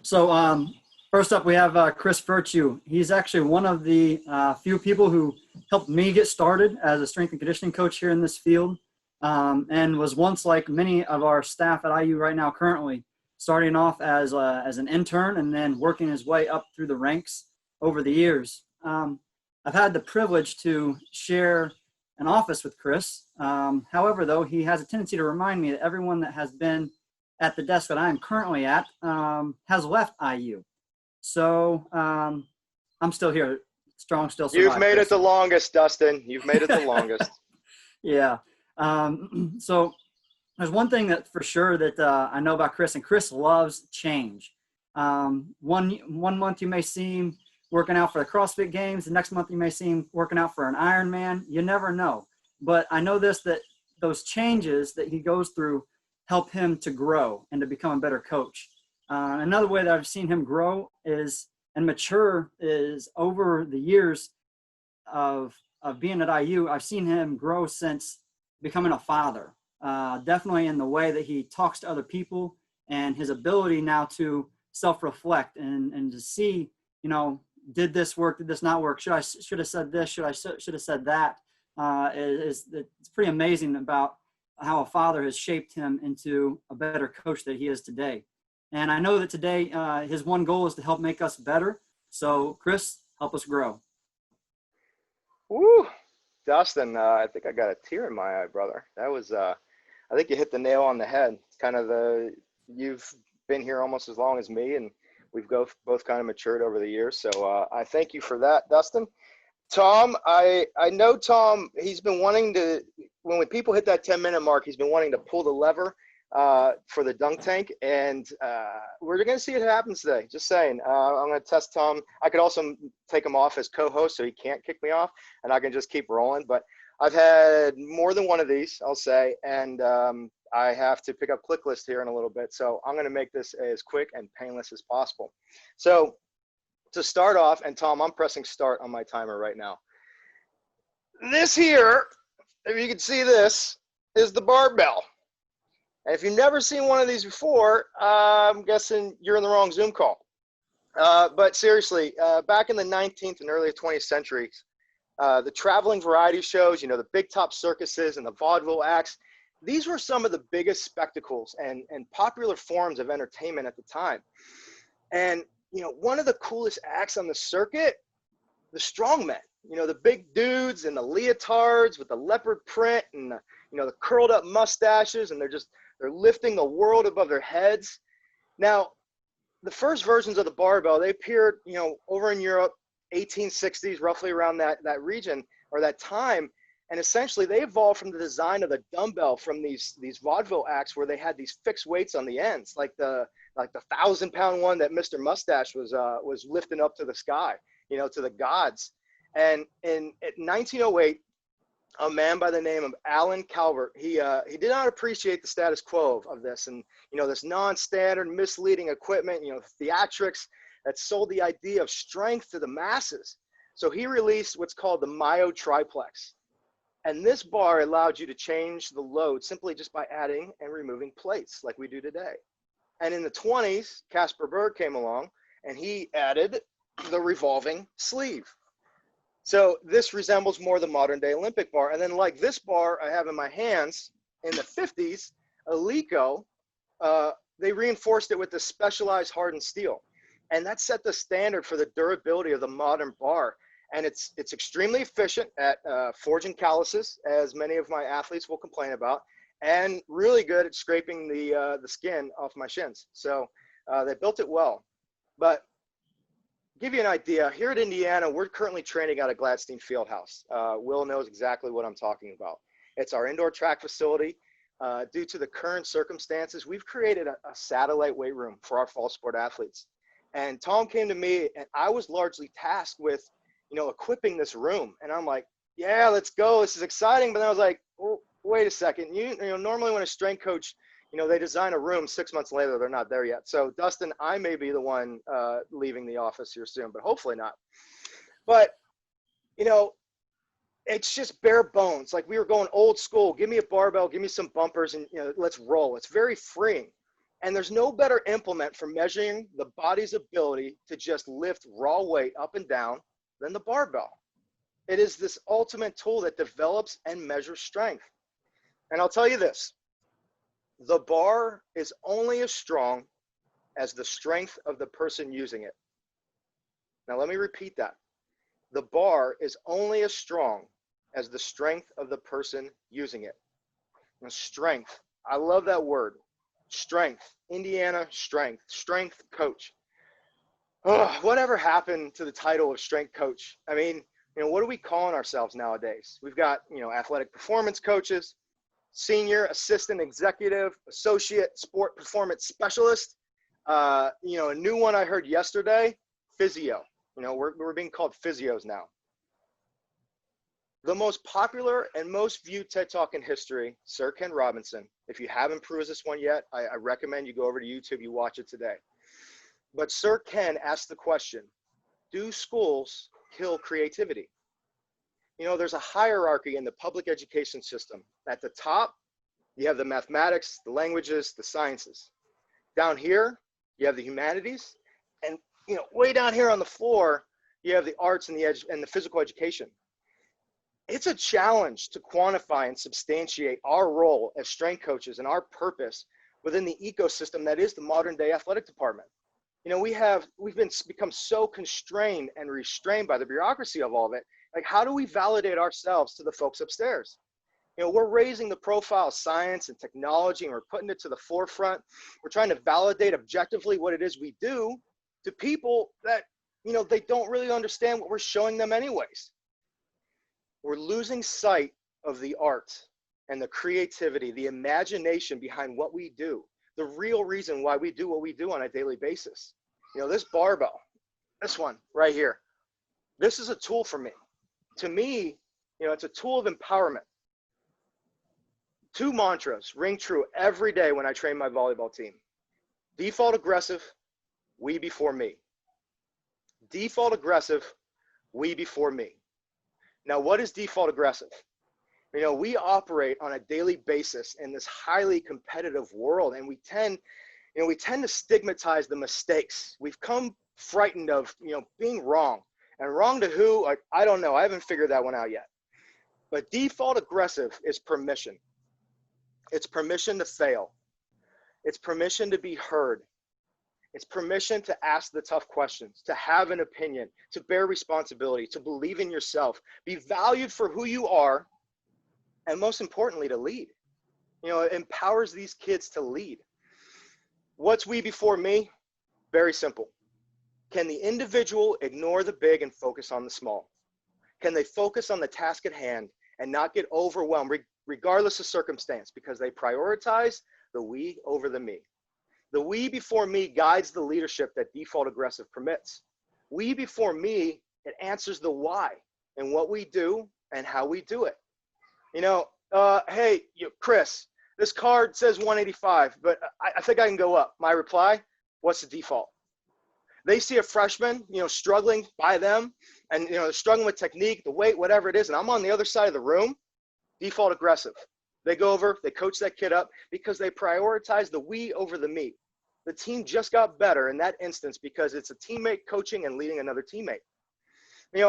So first up, we have Chris Virtue. He's actually one of the few people who helped me get started as a strength and conditioning coach here in this field, and was once like many of our staff at IU right now currently, starting off as an intern and then working his way up through the ranks over the years. I've had the privilege to share an office with Chris. However, though, he has a tendency to remind me that everyone that has been at the desk that I am currently at has left IU. So I'm still here. Strong still You've survive, made it Chris. the longest, Dustin. You've made it the longest. Yeah. So there's one thing that for sure that I know about Chris, and Chris loves change. One month you may see him working out for the CrossFit Games. The next month you may see him working out for an Ironman. You never know. But I know this, that those changes that he goes through help him to grow and to become a better coach. Another way that I've seen him grow is and mature is over the years of being at IU. I've seen him grow since becoming a father. Definitely in the way that he talks to other people and his ability now to self-reflect and to see, did this work? Did this not work? Should have said this? Should have said that? It's pretty amazing about how a father has shaped him into a better coach that he is today. And I know that today his one goal is to help make us better. So Chris, help us grow. Woo, Dustin, I think I got a tear in my eye, brother. That was, I think you hit the nail on the head. It's kind of you've been here almost as long as me, and we've both kind of matured over the years. So I thank you for that, Dustin. Tom, I know Tom, he's been wanting to, when people hit that 10-minute mark, he's been wanting to pull the lever for the dunk tank, and we're going to see it happen today. Just saying. I'm going to test Tom. I could also take him off as co-host so he can't kick me off, and I can just keep rolling. But I've had more than one of these, I'll say, and I have to pick up ClickList here in a little bit. So I'm going to make this as quick and painless as possible. So to start off, and Tom, I'm pressing start on my timer right now. This here, if you can see this, is the barbell. And if you've never seen one of these before, I'm guessing you're in the wrong Zoom call. But seriously, back in the 19th and early 20th centuries, the traveling variety shows, the big top circuses and the vaudeville acts, these were some of the biggest spectacles and popular forms of entertainment at the time. And, one of the coolest acts on the circuit, the strongmen, the big dudes and the leotards with the leopard print and the curled up mustaches, and they're lifting the world above their heads. Now, the first versions of the barbell, they appeared, over in Europe, 1860s, roughly around that region or that time. And essentially they evolved from the design of the dumbbell from these vaudeville acts where they had these fixed weights on the ends, like the 1,000-pound one that Mr. Mustache was lifting up to the sky, to the gods. And in 1908, a man by the name of Alan Calvert, he did not appreciate the status quo of this, and this non-standard, misleading equipment, theatrics that sold the idea of strength to the masses. So he released what's called the Myo Triplex, and this bar allowed you to change the load simply just by adding and removing plates, like we do today. And in the 20s, Casper Berg came along, and he added the revolving sleeve. So this resembles more the modern day Olympic bar. And then like this bar I have in my hands, in the 50s, Eleiko, they reinforced it with the specialized hardened steel. And that set the standard for the durability of the modern bar. And it's extremely efficient at forging calluses, as many of my athletes will complain about, and really good at scraping the skin off my shins. So they built it well. But give you an idea, here at Indiana, we're currently training out of Gladstein Fieldhouse. Will knows exactly what I'm talking about. It's our indoor track facility. Due to the current circumstances, we've created a satellite weight room for our fall sport athletes. And Tom came to me, and I was largely tasked with, equipping this room. And I'm like, yeah, let's go. This is exciting. But then I was like, oh, wait a second. Normally when a strength coach, they design a room, 6 months later, they're not there yet. So Dustin, I may be the one leaving the office here soon, but hopefully not. But, it's just bare bones. Like we were going old school. Give me a barbell, give me some bumpers, and let's roll. It's very freeing. And there's no better implement for measuring the body's ability to just lift raw weight up and down than the barbell. It is this ultimate tool that develops and measures strength. And I'll tell you this, the bar is only as strong as the strength of the person using it. Now, let me repeat that. The bar is only as strong as the strength of the person using it. Now, strength, I love that word. Strength, Indiana strength, strength coach. Oh, whatever happened to the title of strength coach? I mean, what are we calling ourselves nowadays? We've got, athletic performance coaches, senior, assistant, executive, associate, sport performance specialist. A new one I heard yesterday, physio. We're being called physios now. The most popular and most viewed TED Talk in history, Sir Ken Robinson. If you haven't perused this one yet, I recommend you go over to YouTube, you watch it today. But Sir Ken asked the question, do schools kill creativity? There's a hierarchy in the public education system. At the top, you have the mathematics, the languages, the sciences. Down here, you have the humanities. And way down here on the floor, you have the arts and the physical education. It's a challenge to quantify and substantiate our role as strength coaches and our purpose within the ecosystem that is the modern day athletic department. We've become so constrained and restrained by the bureaucracy of all of it. Like, how do we validate ourselves to the folks upstairs? We're raising the profile of science and technology, and we're putting it to the forefront. We're trying to validate objectively what it is we do to people that, they don't really understand what we're showing them anyways. We're losing sight of the art and the creativity, the imagination behind what we do, the real reason why we do what we do on a daily basis. This barbell, this one right here, this is a tool for me. To me, it's a tool of empowerment. Two mantras ring true every day when I train my volleyball team. Default aggressive, we before me. Default aggressive, we before me. Now, what is default aggressive? We operate on a daily basis in this highly competitive world, and we tend to stigmatize the mistakes. We've come frightened of, being wrong. And wrong to who? I don't know. I haven't figured that one out yet. But default aggressive is permission. It's permission to fail. It's permission to be heard. It's permission to ask the tough questions, to have an opinion, to bear responsibility, to believe in yourself, be valued for who you are, and most importantly, to lead. It empowers these kids to lead. What's we before me? Very simple. Can the individual ignore the big and focus on the small? Can they focus on the task at hand and not get overwhelmed regardless of circumstance, because they prioritize the we over the me? The we before me guides the leadership that default aggressive permits. We before me, it answers the why and what we do and how we do it. Hey, Chris, this card says 185, but I think I can go up. My reply, what's the default? They see a freshman, struggling by them, and they're struggling with technique, the weight, whatever it is, and I'm on the other side of the room. Default aggressive. They go over, they coach that kid up because they prioritize the we over the me. The team just got better in that instance because it's a teammate coaching and leading another teammate.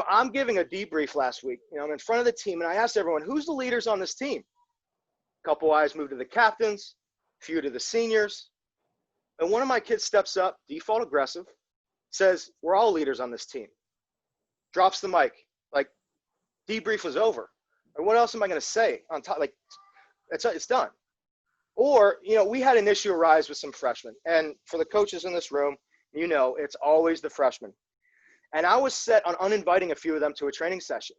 I'm giving a debrief last week. I'm in front of the team, and I asked everyone, who's the leaders on this team? A couple eyes moved to the captains, a few to the seniors. And one of my kids steps up, default aggressive, says, we're all leaders on this team. Drops the mic, like, debrief was over. Or what else am I going to say on top? Like, it's done. Or, we had an issue arise with some freshmen. And for the coaches in this room, it's always the freshmen. And I was set on uninviting a few of them to a training session.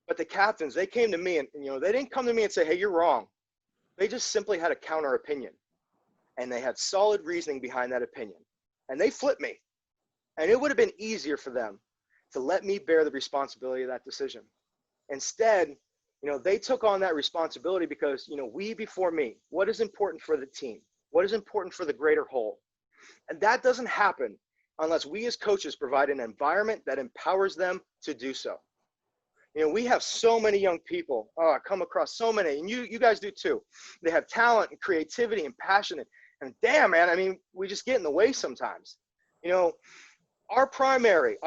But the captains, they came to me and they didn't come to me and say, hey, you're wrong. They just simply had a counter opinion. And they had solid reasoning behind that opinion. And they flipped me. And it would have been easier for them to let me bear the responsibility of that decision. Instead, they took on that responsibility because, we before me, what is important for the team? What is important for the greater whole? And that doesn't happen unless we as coaches provide an environment that empowers them to do so. We have so many young people. I come across so many, and you guys do too. They have talent and creativity and passion, And damn, man, I mean, we just get in the way sometimes. You know, our primary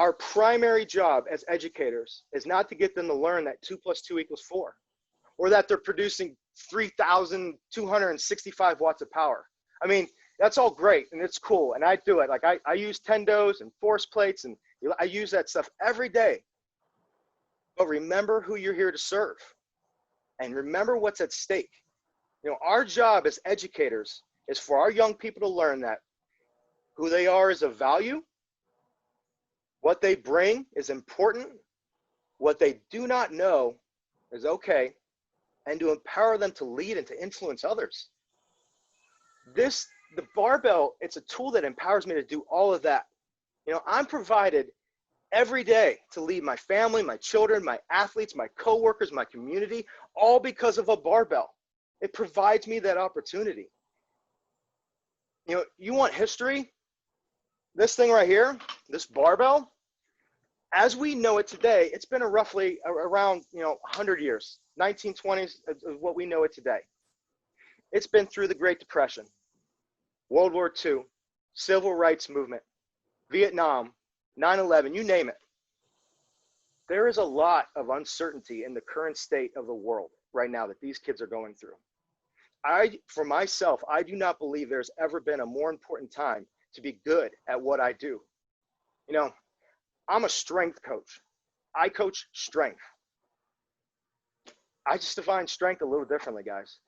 job as educators is not to get them to learn that 2 + 2 = 4, or that they're producing 3,265 watts of power. I mean, that's all great and it's cool. And I do it. Like I use tendos and force plates, and I use that stuff every day. But remember who you're here to serve, and remember what's at stake. You know, our job as educators is for our young people to learn that who they are is of value, what they bring is important, what they do not know is okay, and to empower them to lead and to influence others. The barbell, it's a tool that empowers me to do all of that. You know, I'm provided every day to lead my family, my children, my athletes, my coworkers, my community, all because of a barbell. It provides me that opportunity. You know, you want history? This thing right here, this barbell, as we know it today, it's been roughly around, 100 years. 1920s is what we know it today. It's been through the Great Depression, World War II, Civil Rights Movement, Vietnam, 9/11, you name it. There is a lot of uncertainty in the current state of the world right now that these kids are going through. For myself, I do not believe there's ever been a more important time to be good at what I do. You know, I'm a strength coach. I coach strength. I just define strength a little differently, guys.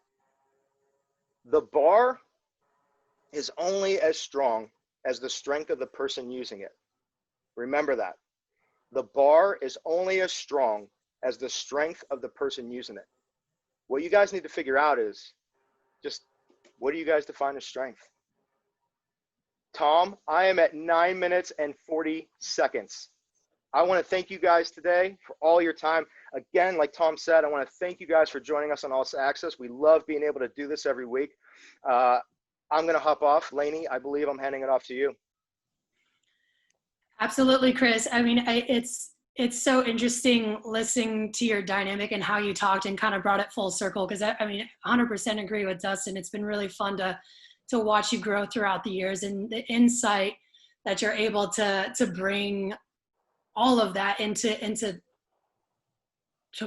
The bar is only as strong as the strength of the person using it. Remember that. The bar is only as strong as the strength of the person using it. What you guys need to figure out is just, what do you guys define as strength? Tom, I am at 9 minutes and 40 seconds. I want to thank you guys today for all your time. Again, like Tom said, I want to thank you guys for joining us on All Access. We love being able to do this every week. I'm going to hop off. Lainey, I believe I'm handing it off to you. Absolutely, Chris. I mean, it's so interesting listening to your dynamic and how you talked and kind of brought it full circle. Because I mean, 100% agree with Dustin. It's been really fun to watch you grow throughout the years, and the insight that you're able to bring all of that to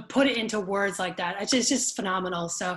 put it into words like that. It's just phenomenal. So